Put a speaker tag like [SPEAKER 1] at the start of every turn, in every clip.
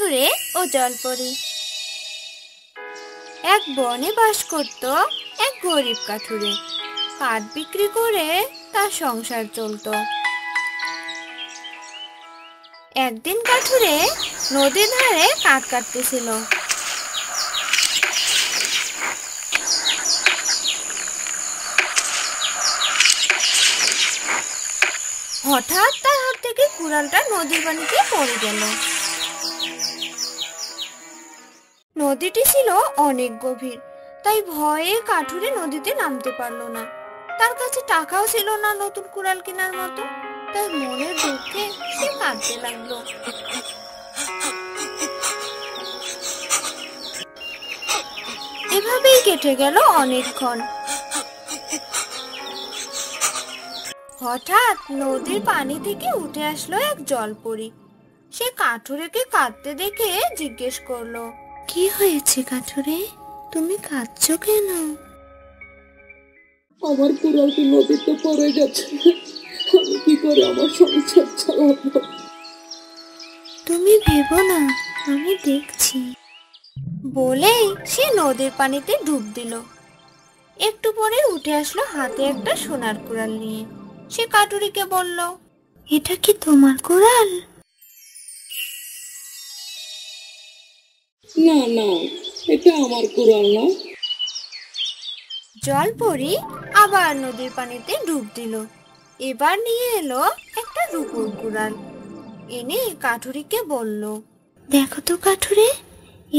[SPEAKER 1] কাঠুরে ও জলপরি। এক বনে বাস করত এক গরিব কাঠুরে। কাঠ বিক্রি করে তার সংসার চলত। একদিন কাঠুরে নদীর ধারে কাঠ কাটতেছিল। হঠাৎ তার হাত থেকে কুড়ালটা নদীর পানিতে পড়ে গেল। নদীটি ছিল অনেক গভীর, তাই ভয়ে কাঠুরে নদীতে নামতে পারলো না। তার কাছে টাকাও ছিল না নতুন কুড়াল কেনার মতো, তাই মনের দুঃখে সে কাঁদতে লাগলো। এভাবেই কেটে গেল অনেকক্ষণ। হঠাৎ নদীর পানি থেকে উঠে আসলো এক জলপরি। সে কাঠুরেকে কাঁদতে দেখে জিজ্ঞেস করলো, কি হয়েছে কাঠুরে, তুমি কাঁদছো কেন?
[SPEAKER 2] আমার কুড়ালটি নদীতে পড়ে গেছে, আমি কি করে আমার সংসার চালাবো?
[SPEAKER 1] তুমি ভেবো না, আমি দেখছি। বলেই সে নদীর পানিতে ডুব দিল। একটু পরে উঠে আসলো হাতে একটা সোনার কুড়াল নিয়ে। সে কাঠুরিকে বলল, এটা কি তোমার কুড়াল?
[SPEAKER 2] না না, এটা আমার কুড়াল না।
[SPEAKER 1] জলপরি আবার নদীর পানিতে ডুব দিল। এবার নিয়ে এলো একটা রূপোর কুড়াল। এনে কাঠুরিকে বলল, দেখো তো কাঠুরে,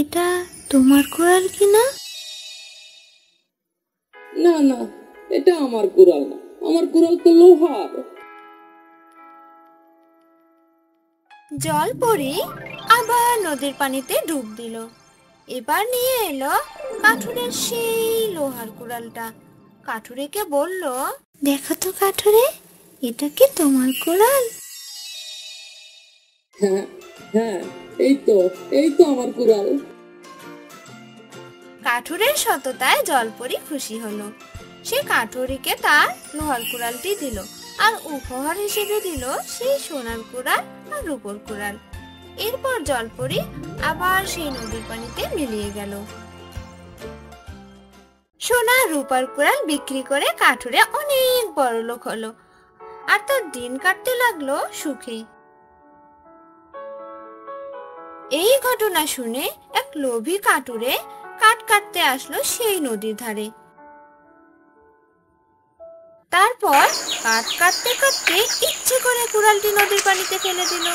[SPEAKER 1] এটা তোমার কুড়াল কিনা?
[SPEAKER 2] না না, এটা আমার কুড়াল না, আমার কুড়াল তো লোহার।
[SPEAKER 1] জলপরি আবার নদীর পানিতে ডুব দিল। এবার নিয়ে এলো কাঠুরের সেই লোহার কুড়ালটা। কাঠুরেকে বলল, দেখো তো কাঠুরে, এটা কি তোমার কুড়াল?
[SPEAKER 2] হ্যাঁ হ্যাঁ, এই তো আমার কুড়াল।
[SPEAKER 1] কাঠুরের সততায় জলপরি খুশি হলো। সে কাঠুরিকে তার লোহার কুড়ালটি দিল, আর উপহার হিসেবে দিল সেই সোনার কুড়াল আর রূপোর কুড়াল। এরপর জলপরি আবার সেই নদীর পানিতে মিলিয়ে গেল। সোনা রূপার কুড়াল বিক্রি করে কাঠুরে অনেক বড়লোক হলো, আর তার দিন কাটতে লাগলো সুখে। এই ঘটনা শুনে এক লোভী কাঠুরে কাঠ কাটতে আসলো সেই নদীর ধারে। তারপর কাঠ কাটতে কাটতে ইচ্ছে করে কুড়ালটি নদীর পানিতে ফেলে দিল।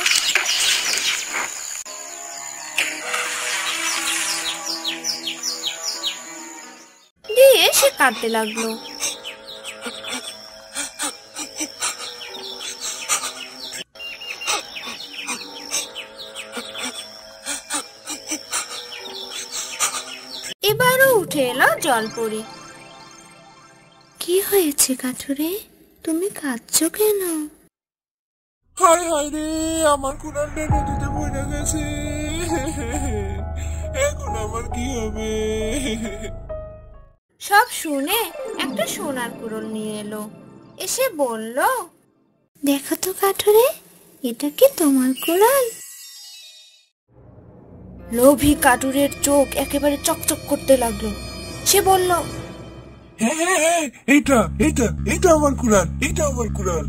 [SPEAKER 1] দিয়ে সে কাটতে লাগলো। এবারও উঠে এলো জলপরি। কি হয়েছে কাঠুরে, তুমি কাঁদছো কেন?
[SPEAKER 3] হায় হায় রে, আমার কুড়ালটা নদীতে পড়ে গেছে, এখন আমার কি হবে?
[SPEAKER 1] সব শুনে একটা সোনার কুড়াল নিয়ে এলো। এসে বলল, দেখো তো কাঠুরে, এটা কি তোমার কুড়াল? লোভী কাঠুরের চোখ একেবারে চকচক করতে লাগলো। সে বলল,
[SPEAKER 3] হ্যাঁ হ্যাঁ হ্যাঁ, এটা আমার কুড়াল, এটা আমার কুড়াল।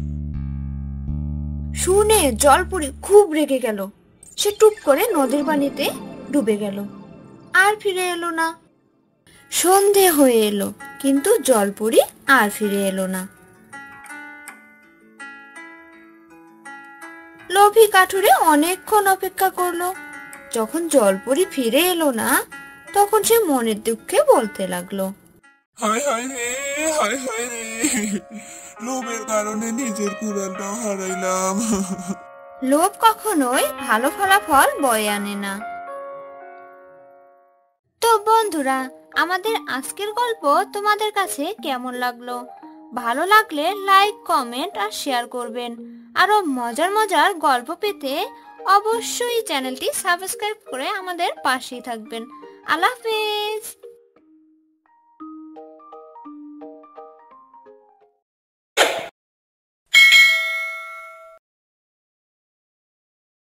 [SPEAKER 1] শুনে জলপরি খুব রেগে গেল। সে টুপ করে নদীর পানিতে ডুবে গেল, আর ফিরে এলো না। সন্ধে হয়ে এলো, কিন্তু জলপরি আর ফিরে এলো না। লোভী কাঠুরে অনেকক্ষণ অপেক্ষা করলো। যখন জলপরি ফিরে এলো না, তখন সে মনের দুঃখে বলতে লাগলো,
[SPEAKER 3] হায় হায় রে, হায় হায় রে, লোভের কারণে নিজের কুড়ালটাও হারাইলাম।
[SPEAKER 1] লোভ কখনোই ভালো ফলাফল বয়ে আনে না। তো বন্ধুরা, আমাদের আজকের গল্প তোমাদের কাছে কেমন লাগলো? ভালো লাগলে লাইক, কমেন্ট আর শেয়ার করবেন। আরো মজার মজার গল্প পেতে অবশ্যই চ্যানেলটি সাবস্ক্রাইব করে আমাদের পাশেই থাকবেন। আল্লাহ হাফেজ।